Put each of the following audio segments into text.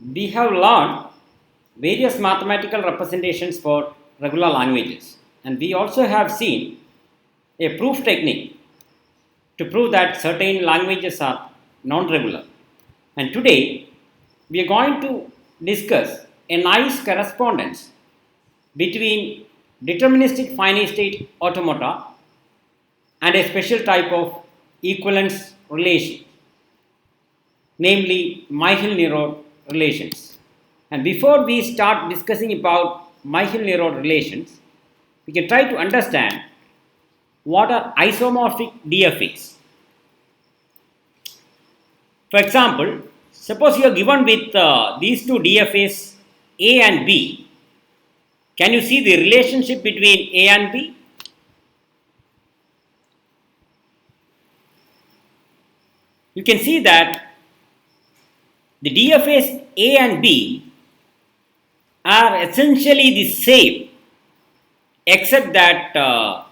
We have learned various mathematical representations for regular languages, and we also have seen a proof technique to prove that certain languages are non-regular. And today we are going to discuss a nice correspondence between deterministic finite state automata and a special type of equivalence relation, namely Myhill-Nerod relations. And before we start discussing about Myhill-Nerod relations, we can try to understand what are isomorphic DFAs. For example, suppose you are given with these two DFAs A and B. Can you see the relationship between A and B? You can see that the DFAs A and B are essentially the same, except that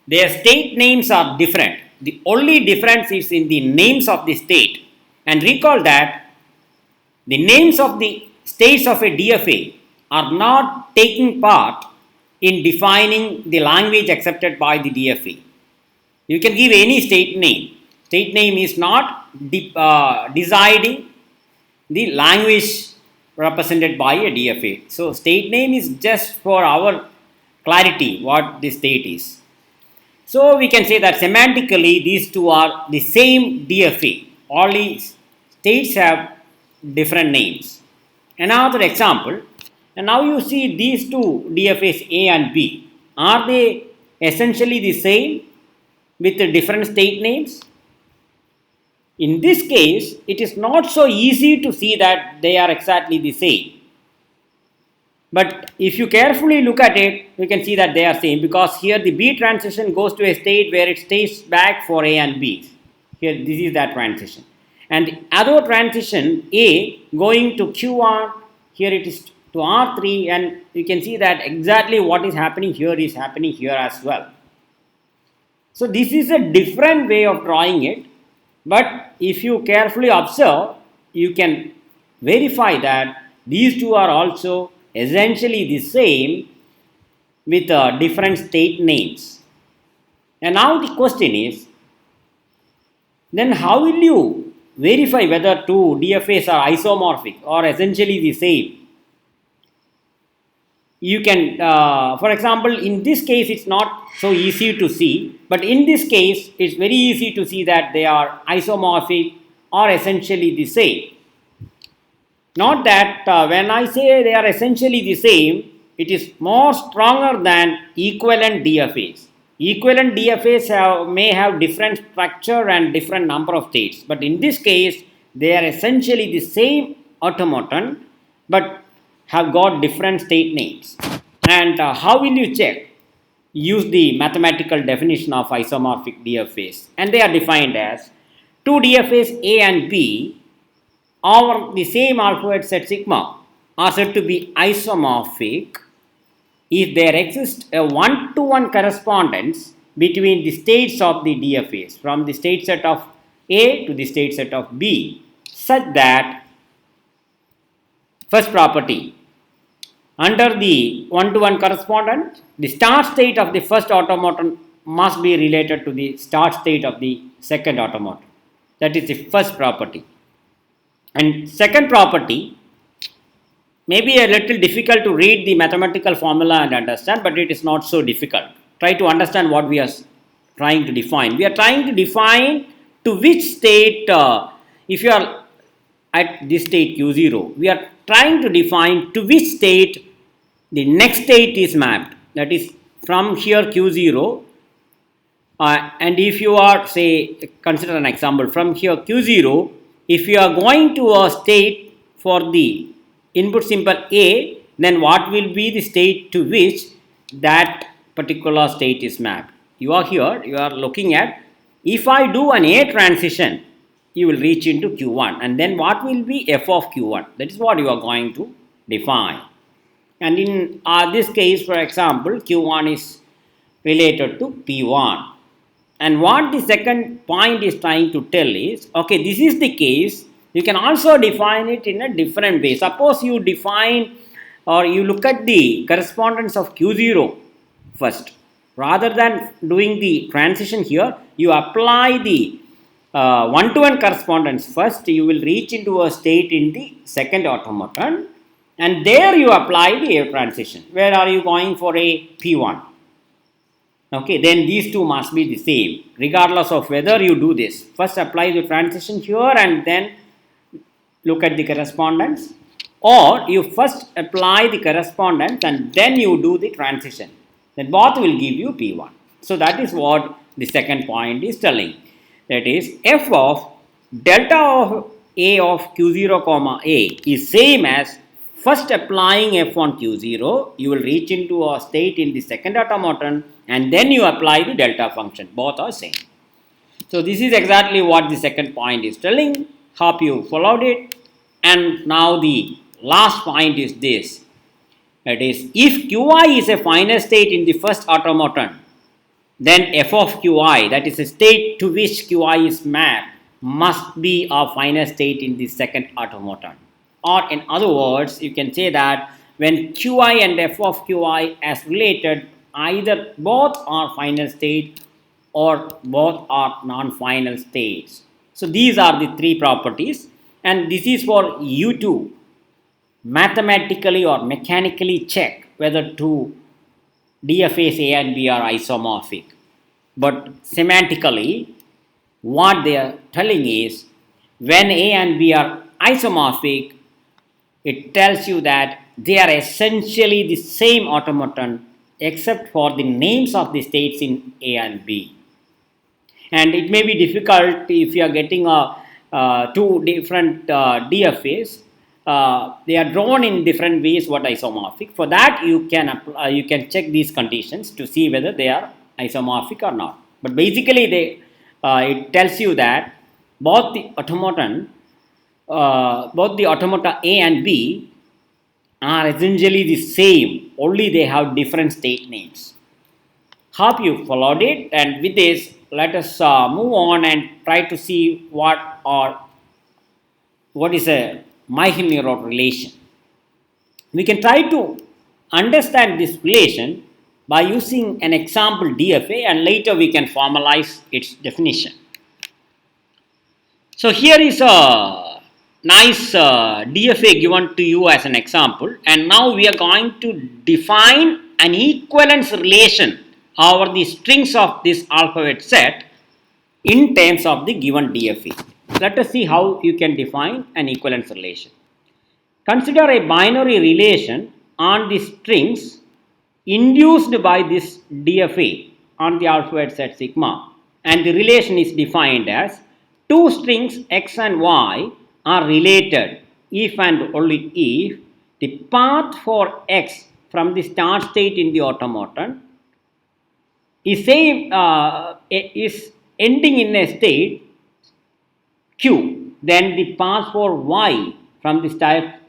their state names are different. The only difference is in the names of the state. And recall that the names of the states of a DFA are not taking part in defining the language accepted by the DFA. You can give any state name. State name is not deciding the language represented by a DFA. So, state name is just for our clarity what the state is. So, we can say that semantically these two are the same DFA. Only states have different names. Another example, and now you see these two DFAs A and B. Are they essentially the same with the different state names? In this case, it is not so easy to see that they are exactly the same. But if you carefully look at it, you can see that they are same, because here the B transition goes to a state where it stays back for A and B. Here this is that transition. And other transition A going to Q1, here it is to R3, and you can see that exactly what is happening here as well. So this is a different way of drawing it, but if you carefully observe, you can verify that these two are also essentially the same with different state names. And now the question is, then how will you verify whether two DFAs are isomorphic or essentially the same? You can, for example, in this case it's not so easy to see, but in this case it's very easy to see that they are isomorphic or essentially the same. Not that when I say they are essentially the same, it is more stronger than equivalent DFAs. Equivalent DFAs may have different structure and different number of states, but in this case they are essentially the same automaton but have got different state names. And how will you check? Use the mathematical definition of isomorphic DFAs, and they are defined as two DFAs A and B over the same alphabet set sigma are said to be isomorphic if there exists a one-to-one correspondence between the states of the DFAs from the state set of A to the state set of B, such that first property, under the one-to-one correspondence, the start state of the first automaton must be related to the start state of the second automaton. That is the first property. And second property may be a little difficult to read the mathematical formula and understand, but it is not so difficult. Try to understand what we are trying to define. We are trying to define to which state, if you are at this state Q0, we are trying to define to which state the next state is mapped. That is from here Q0, and if you are, say, consider an example from here Q0, if you are going to a state for the input symbol A, then what will be the state to which that particular state is mapped? You are here, you are looking at, if I do an A transition, you will reach into Q1, and then what will be f of Q1? That is what you are going to define. And in this case, for example, Q1 is related to P1. And what the second point is trying to tell is, okay, this is the case You can also define it in a different way. Suppose you define or you look at the correspondence of Q0 first. Rather than doing the transition here, you apply the one-to-one correspondence first. You will reach into a state in the second automaton, and there you apply the A transition. Where are you going for a P1? Okay, then these two must be the same regardless of whether you do this. First apply the transition here and then look at the correspondence, or you first apply the correspondence and then you do the transition. Then both will give you P1. So that is what the second point is telling. That is, f of delta of A of Q0 comma A is same as first applying f on Q0, you will reach into a state in the second automaton and then you apply the delta function. Both are same. So this is exactly what the second point is telling. Hope you followed it. And now the last point is this. That is, if Qi is a final state in the first automaton, then f of Qi, that is a state to which Qi is mapped, must be a final state in the second automaton. Or in other words, you can say that when Qi and f of Qi as related, either both are final state or both are non-final states. So these are the three properties, and this is for you to mathematically or mechanically check whether two DFAs A and B are isomorphic. But semantically, what they are telling is, when A and B are isomorphic, it tells you that they are essentially the same automaton except for the names of the states in A and B. And it may be difficult if you are getting two different DFAs. They are drawn in different ways what isomorphic. For that you can check these conditions to see whether they are isomorphic or not. But basically it tells you that both the automata A and B are essentially the same, only they have different state names. Hope you followed it, and with this let us move on and try to see what is a Myhill-Nerod relation. We can try to understand this relation by using an example DFA, and later we can formalize its definition. So here is a nice DFA given to you as an example, and now we are going to define an equivalence relation over the strings of this alphabet set in terms of the given DFA. Let us see how you can define an equivalence relation. Consider a binary relation on the strings induced by this DFA on the alphabet set sigma, and the relation is defined as two strings x and y are related if and only if the path for x from the start state in the automaton is ending in a state q, then the path for y from the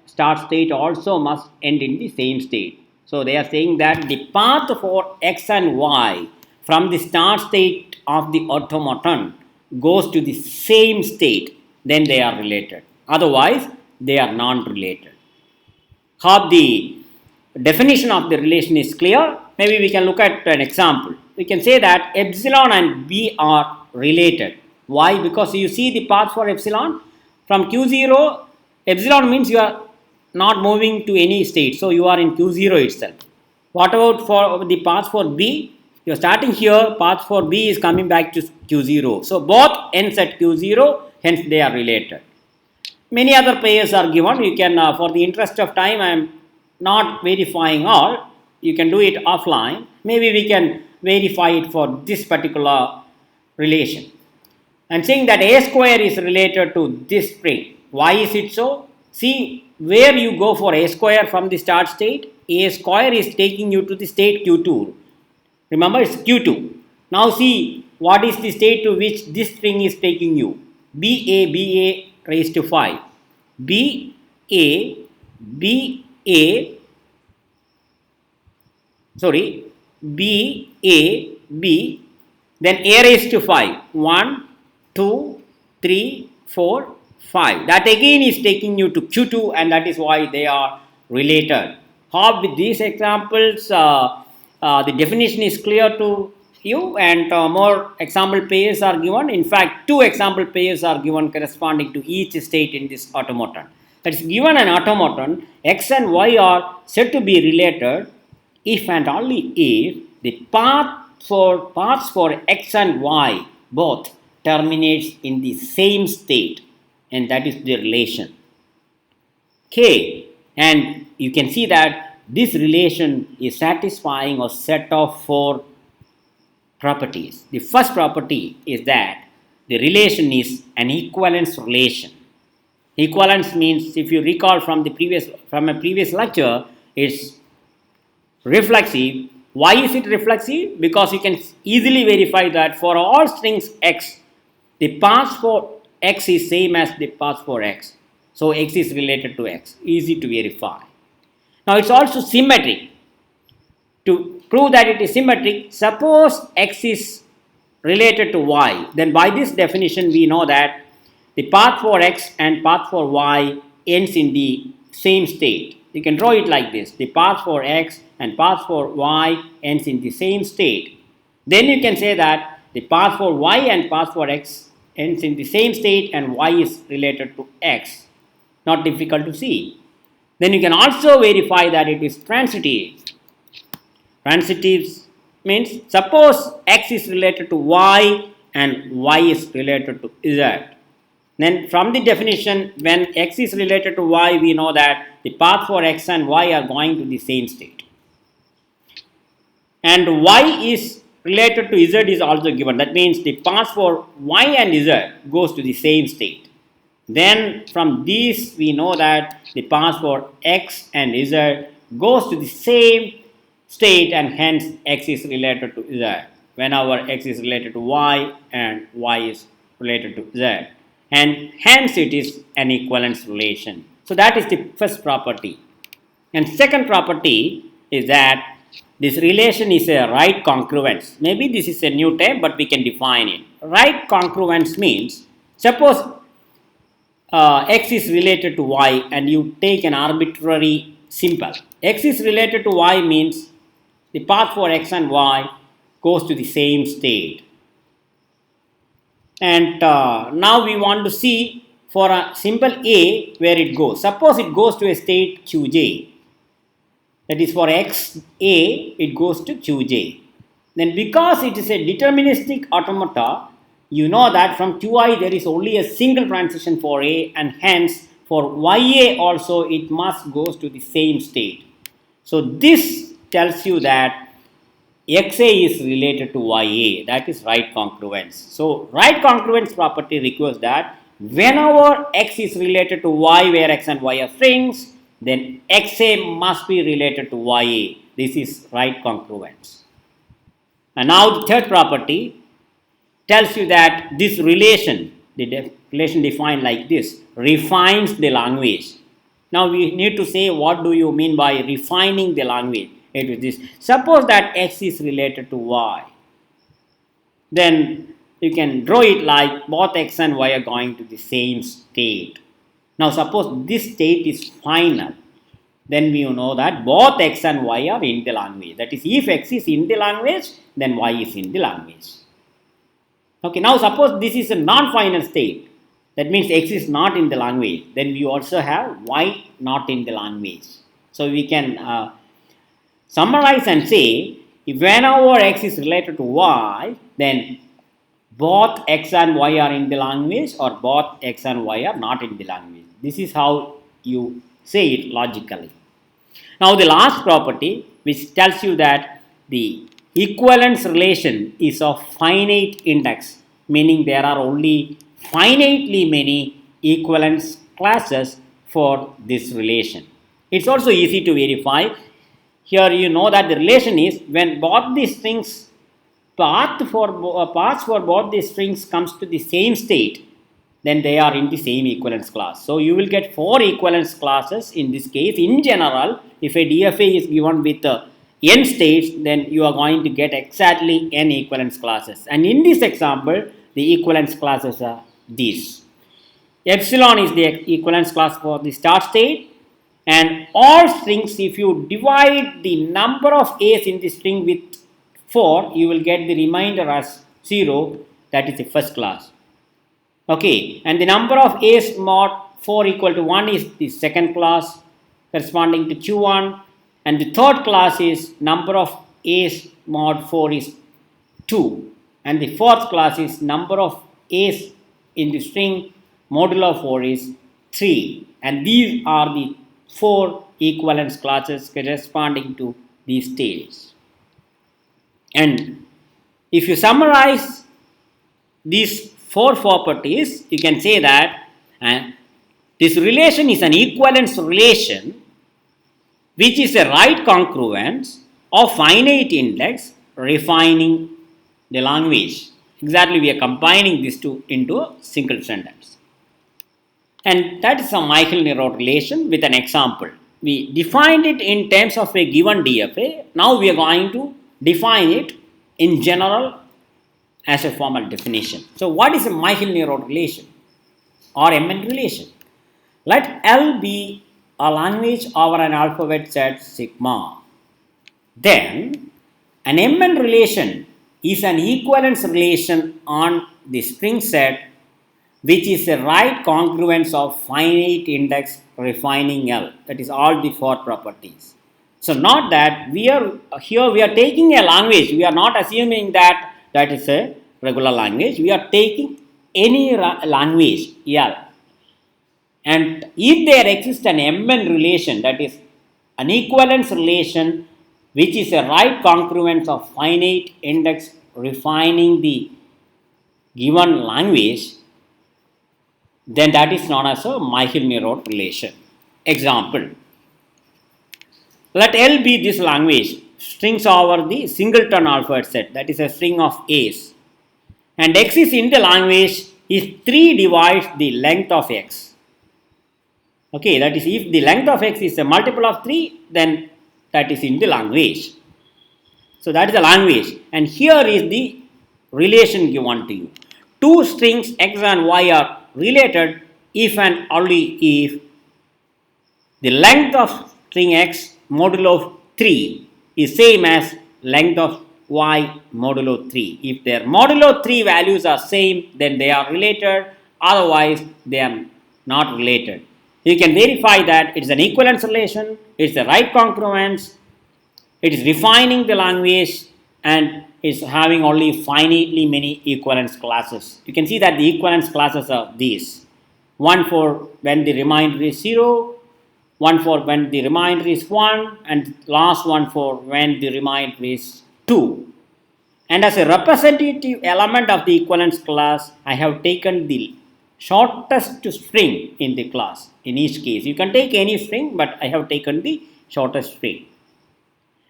start state also must end in the same state. So they are saying that the path for x and y from the start state of the automaton goes to the same state, then they are related. Otherwise, they are non-related. Hope the definition of the relation is clear. Maybe we can look at an example. We can say that epsilon and b are related. Why? Because you see the path for epsilon from Q0, epsilon means you are not moving to any state, so you are in Q0 itself. What about for the path for B? You are starting here, path for B is coming back to Q0. So both ends at Q0, hence they are related. Many other pairs are given. You can, for the interest of time, I am not verifying all. You can do it offline. Maybe we can verify it for this particular relation. I am saying that A square is related to this string. Why is it so? See, where you go for A square from the start state, A square is taking you to the state Q2. Remember, it's Q2. Now see, what is the state to which this string is taking you? BA raised to 5. BA, B, then A raised to 5. 1, 2, 3, 4, 5. That again is taking you to Q2, and that is why they are related. Hope with these examples the definition is clear to you, and more example pairs are given. In fact, 2 example pairs are given corresponding to each state in this automaton. That is, given an automaton, X and Y are said to be related if and only if the paths for X and Y both terminates in the same state, and that is the relation K. And you can see that this relation is satisfying a set of 4 properties. The first property is that the relation is an equivalence relation. Equivalence means, if you recall from a previous lecture, it's reflexive. Why is it reflexive? Because you can easily verify that for all strings X, the path for X is same as the path for X. So X is related to X. Easy to verify. Now it's also symmetric. To prove that it is symmetric, suppose X is related to Y. Then by this definition we know that the path for X and path for Y ends in the same state. You can draw it like this. The path for X and path for Y ends in the same state. Then you can say that the path for Y and path for X ends in the same state and Y is related to X. Not difficult to see. Then you can also verify that it is transitive. Transitive means, suppose X is related to Y and Y is related to Z. Then from the definition, when X is related to Y, we know that the path for X and Y are going to the same state. And Y is related to Z is also given. That means the path for Y and Z goes to the same state. Then from these we know that the path for X and Z goes to the same state, and hence X is related to Z. Whenever X is related to Y and Y is related to Z. And hence it is an equivalence relation. So that is the first property. And second property is that this relation is a right congruence. Maybe this is a new term, but we can define it. Right congruence means, suppose X is related to Y and you take an arbitrary symbol. X is related to Y means the path for X and Y goes to the same state. And now we want to see for a symbol A where it goes. Suppose it goes to a state Qj. That is, for X A it goes to Qj. Then because it is a deterministic automata, you know that from Qi there is only a single transition for A, and hence for Ya also it must goes to the same state. So this tells you that Xa is related to Ya, that is right congruence. So right congruence property requires that whenever X is related to Y where X and Y are strings, then Xa must be related to Ya. This is right congruence. And now the third property tells you that this relation, the relation defined like this, refines the language. Now we need to say, what do you mean by refining the language? It is this. Suppose that X is related to Y. Then you can draw it like both X and Y are going to the same state. Now suppose this state is final. Then we know that both X and Y are in the language. That is, if X is in the language, then Y is in the language. Okay, now suppose this is a non-final state. That means X is not in the language. Then we also have Y not in the language. So we can summarize and say, if whenever X is related to Y, then both X and Y are in the language, or both X and Y are not in the language. This is how you say it logically. Now the last property, which tells you that the equivalence relation is of finite index, meaning there are only finitely many equivalence classes for this relation. It's also easy to verify. Here you know that the relation is when both these strings paths for both these strings comes to the same state, then they are in the same equivalence class. So you will get 4 equivalence classes in this case. In general, if a DFA is given with n states, then you are going to get exactly n equivalence classes. And in this example, the equivalence classes are these. epsilon is the equivalence class for the start state, and all strings, if you divide the number of A's in the string with 4, you will get the remainder as 0, that is the first class. Okay, and the number of A's mod 4 equal to 1 is the second class corresponding to Q1, and the third class is number of A's mod 4 is 2, and the fourth class is number of A's in the string modulo 4 is 3, and these are the 4 equivalence classes corresponding to these states. And if you summarize these 4 properties, you can say that this relation is an equivalence relation which is a right congruence of finite index refining the language. Exactly, we are combining these two into a single sentence. And that is a Michael-Nerod relation with an example. We defined it in terms of a given DFA. Now we are going to define it in general as a formal definition. So what is a Michael-Nerod relation or MN relation? Let L be a language over an alphabet set sigma. Then an MN relation is an equivalence relation on the string set which is a right congruence of finite index refining L. That is all the 4 properties. So not that we are taking a language, we are not assuming that that is a regular language, we are taking any language L. And if there exists an MN relation, that is an equivalence relation which is a right congruence of finite index refining the given language, then that is known as a Michael-Nerod relation. Example, let L be this language, strings over the singleton alphabet set, that is a string of A's, and X is in the language if 3 divides the length of X. Okay, that is if the length of X is a multiple of 3, then that is in the language. So that is the language, and here is the relation given to you. 2 strings X and Y are related if and only if the length of string X modulo 3 is same as length of Y modulo 3. If their modulo 3 values are same, then they are related, otherwise they are not related. You can verify that it is an equivalence relation, it is the right congruence, it is refining the language, and is having only finitely many equivalence classes. You can see that the equivalence classes are these: one for when the remainder is 0, one for when the remainder is 1, and last one for when the remainder is 2. And as a representative element of the equivalence class, I have taken the shortest string in the class in each case. You can take any string, but I have taken the shortest string.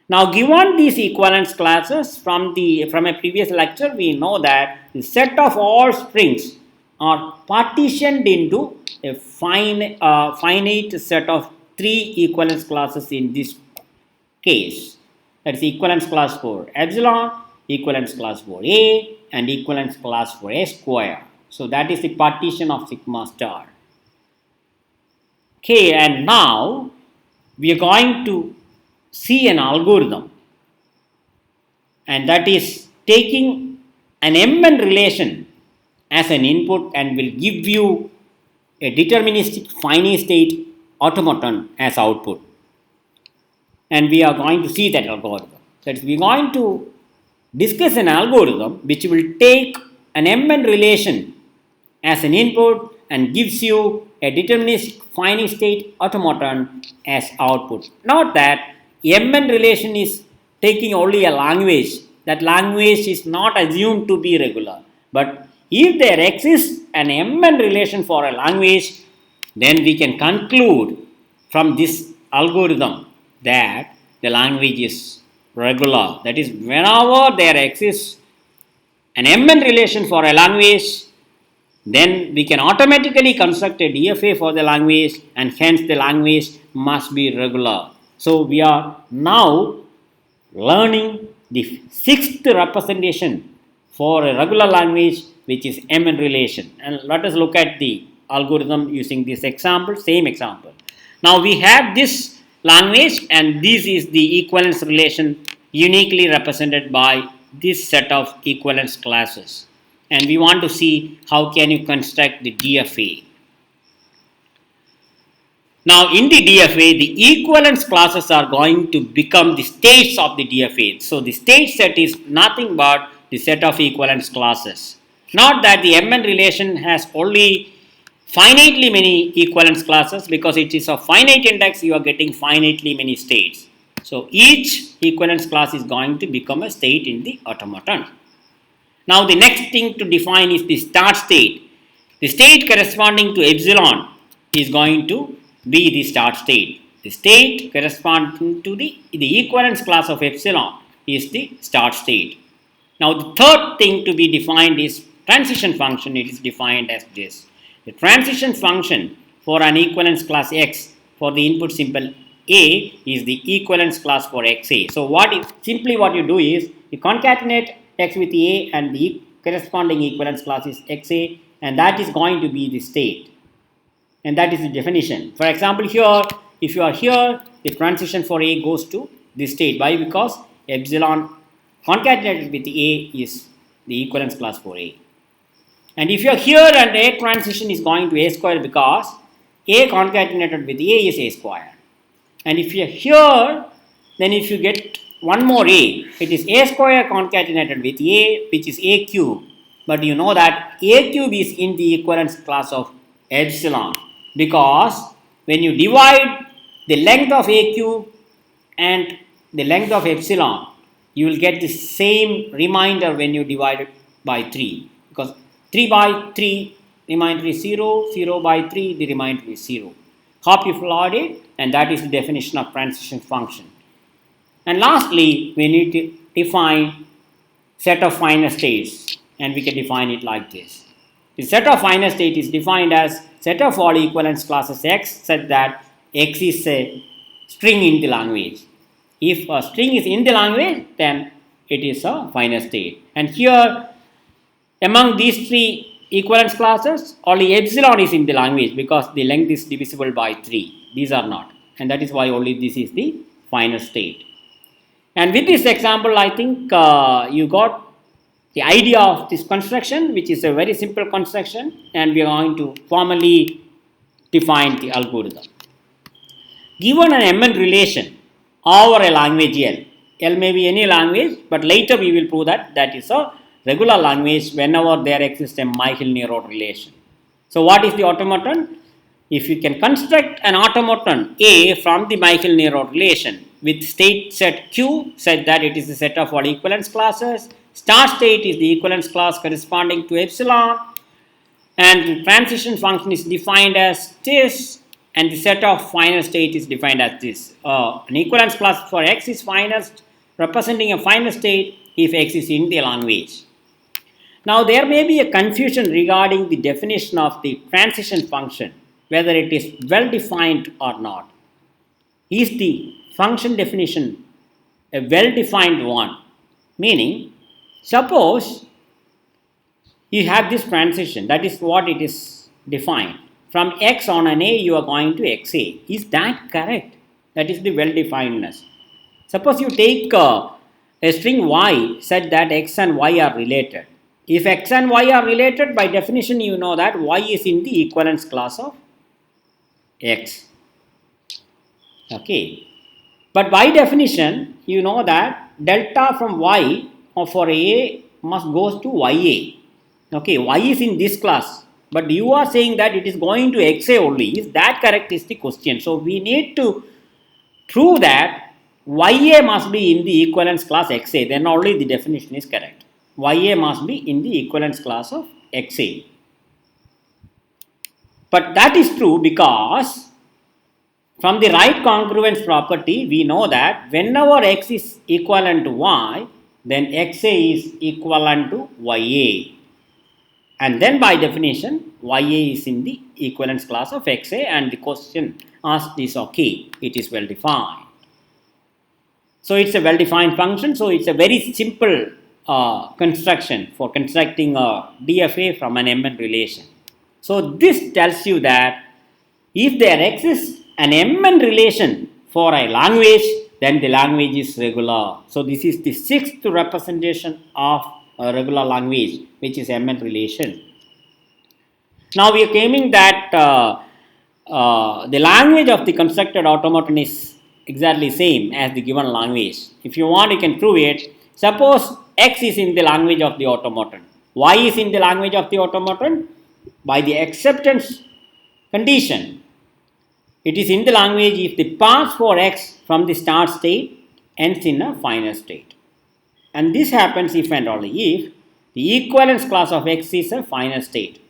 Now, given these equivalence classes from a previous lecture, we know that the set of all strings are partitioned into a finite set of 3 equivalence classes in this case. That is equivalence class for epsilon, equivalence class for A, and equivalence class for A square. So that is the partition of sigma star. Okay, and now we are going to see an algorithm, and that is taking an MN relation as an input and will give you a deterministic finite state automaton as output. And we are going to see that algorithm. That is, we are going to discuss an algorithm which will take an MN relation as an input and gives you a deterministic finite state automaton as output. Note that MN relation is taking only a language. That language is not assumed to be regular. But if there exists an MN relation for a language, then we can conclude from this algorithm that the language is regular. That is, whenever there exists an MN relation for a language, then we can automatically construct a DFA for the language, and hence the language must be regular. So we are now learning the 6th representation for a regular language, which is MN relation. And let us look at the algorithm using this example, same example. Now we have this language and this is the equivalence relation uniquely represented by this set of equivalence classes. And we want to see how can you construct the DFA. Now in the DFA, the equivalence classes are going to become the states of the DFA. So the state set is nothing but the set of equivalence classes. Not that the MN relation has only finitely many equivalence classes, because it is a finite index, you are getting finitely many states. So each equivalence class is going to become a state in the automaton. Now the next thing to define is the start state. The state corresponding to epsilon is going to be the start state. The state corresponding to the equivalence class of epsilon is the start state. Now the third thing to be defined is transition function. It is defined as this. The transition function for an equivalence class X for the input symbol A is the equivalence class for XA. So what you do is you concatenate X with A and the corresponding equivalence class is XA, and that is going to be the state. And that is the definition. For example, here, if you are here, the transition for A goes to this state. Why? Because epsilon concatenated with A is the equivalence class for A. And if you are here and A transition is going to A square, because A concatenated with A is A square. And if you are here, then if you get one more A, it is A square concatenated with A, which is A cube. But you know that A cube is in the equivalence class of epsilon, because when you divide the length of A cube and the length of epsilon, you will get the same remainder when you divide it by 3, because 3 by 3 remainder is 0, 0 by 3 the remainder is 0. Hope you followed it, and that is the definition of transition function. And lastly, we need to define set of finite states, and we can define it like this. The set of finite state is defined as set of all equivalence classes X such that X is a string in the language. If a string is in the language, then it is a finite state. And here, among these three equivalence classes, only epsilon is in the language because the length is divisible by 3. These are not. And that is why only this is the finite state. And with this example, I think you got the idea of this construction, which is a very simple construction, and we are going to formally define the algorithm. Given an MN relation over a language L, L may be any language, but later we will prove that that is a regular language whenever there exists a Myhill-Néraud relation. So what is the automaton? If you can construct an automaton A from the Myhill-Néraud relation with state set Q such that it is a set of all equivalence classes, start state is the equivalence class corresponding to epsilon, and the transition function is defined as this, and the set of final state is defined as this. An equivalence class for X is finite, representing a final state if X is in the language. Now there may be a confusion regarding the definition of the transition function, whether it is well defined or not. Is the function definition a well defined one? Meaning, suppose you have this transition, that is what it is defined. From X on an A, you are going to XA. Is that correct? That is the well definedness. Suppose you take a string Y such that X and Y are related. If X and Y are related, by definition you know that Y is in the equivalence class of X. Okay. But by definition, you know that delta from Y for A must goes to YA. Okay, Y is in this class. But you are saying that it is going to XA only. Is that correct is the question. So we need to prove that YA must be in the equivalence class XA. Then only the definition is correct. YA must be in the equivalence class of XA. But that is true because from the right congruence property, we know that whenever X is equivalent to Y, then XA is equivalent to YA. And then by definition, YA is in the equivalence class of XA, and the question asked is okay, it is well defined. So it's a well defined function, so it's a very simple construction for constructing a DFA from an MN relation. So this tells you that if there exists an MN relation for a language, then the language is regular. So this is the sixth representation of a regular language, which is MN relation. Now we are claiming that the language of the constructed automaton is exactly same as the given language. If you want, you can prove it. Suppose X is in the language of the automaton. Y is in the language of the automaton. By the acceptance condition, it is in the language if the path for X from the start state ends in a final state. And this happens if and only if the equivalence class of X is a final state.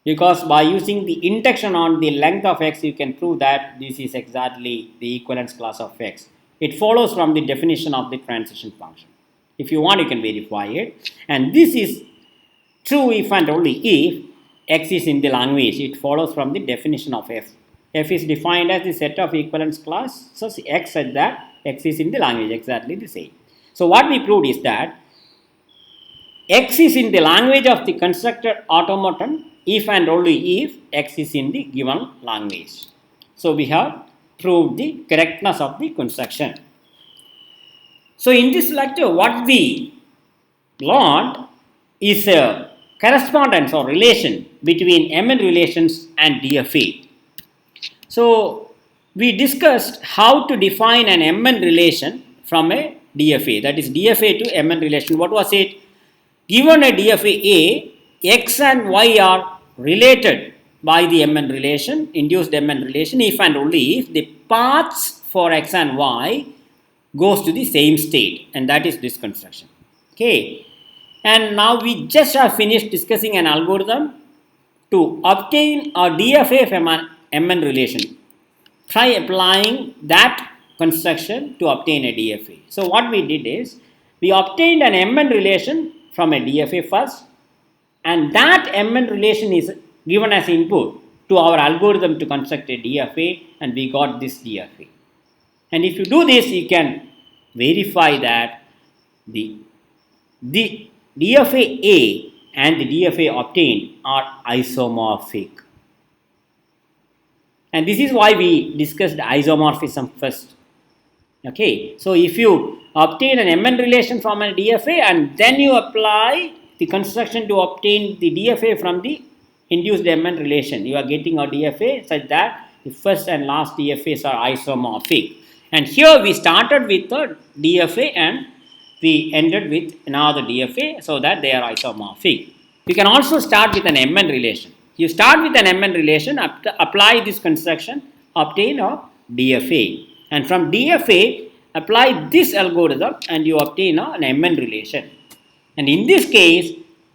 Because by using the induction on the length of X, you can prove that this is exactly the equivalence class of X. It follows from the definition of the transition function. If you want, you can verify it. And this is true if and only if X is in the language. It follows from the definition of F. F is defined as the set of equivalence class. So X said that X is in the language, exactly the same. So what we proved is that X is in the language of the constructed automaton if and only if X is in the given language. So we have proved the correctness of the construction. So in this lecture, what we learned is a correspondence or relation between MN relations and DFA. So we discussed how to define an MN relation from a DFA, that is DFA to MN relation. What was it? Given a DFA A, X and Y are related by the MN relation, induced MN relation, if and only if the paths for X and Y goes to the same state, and that is this construction. Okay, and now we just have finished discussing an algorithm to obtain a DFA from an MN relation. Try applying that construction to obtain a DFA. So what we did is, we obtained an MN relation from a DFA first, and that MN relation is given as input to our algorithm to construct a DFA, and we got this DFA. And if you do this, you can verify that the DFA A and the DFA obtained are isomorphic. And this is why we discussed isomorphism first. Okay, so if you obtain an MN relation from a DFA and then you apply the construction to obtain the DFA from the induced MN relation, you are getting a DFA such that the first and last DFAs are isomorphic. And here we started with a DFA and we ended with another DFA, so that they are isomorphic. You can also start with an MN relation. You start with an MN relation, apply this construction, obtain a DFA. And from DFA, apply this algorithm and you obtain an MN relation. And in this case,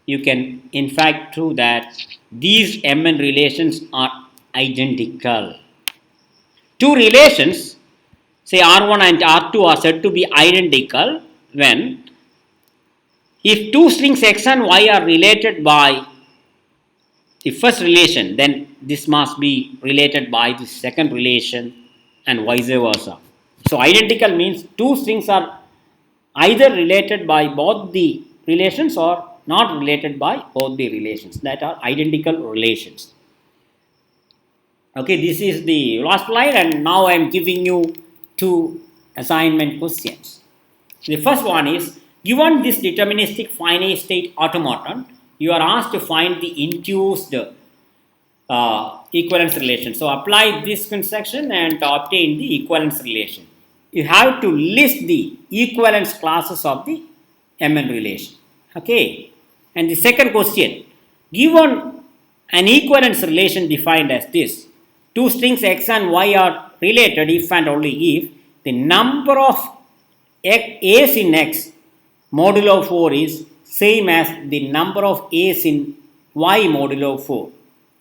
you can in fact prove that these MN relations are identical. Two relations, say R1 and R2, are said to be identical when if two strings X and Y are related by the first relation, then this must be related by the second relation and vice versa. So identical means two strings are either related by both the relations or not related by both the relations. That are identical relations. Okay, this is the last slide, and now I am giving you two assignment questions. The first one is, given this deterministic finite state automaton, you are asked to find the induced equivalence relation. So apply this construction and obtain the equivalence relation. You have to list the equivalence classes of the MN relation. Okay. And the second question, given an equivalence relation defined as this, two strings X and Y are related if and only if the number of A's in X modulo 4 is same as the number of A's in Y modulo 4.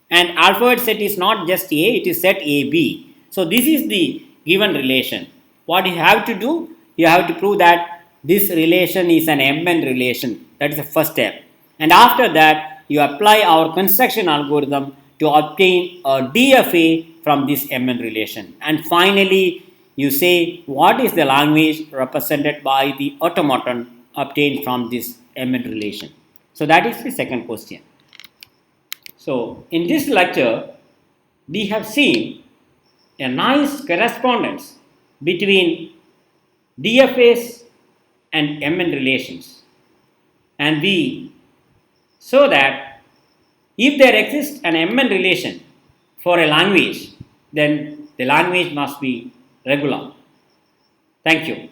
And alphabet set is not just A, it is set AB. So this is the given relation. What you have to do, you have to prove that this relation is an MN relation. That is the first step. And after that, you apply our construction algorithm to obtain a DFA from this MN relation. And finally, you say what is the language represented by the automaton obtained from this MN relation. So that is the second question. So, in this lecture, we have seen a nice correspondence between DFAs and MN relations, and we saw that if there exists an MN relation for a language, then the language must be regular. Thank you.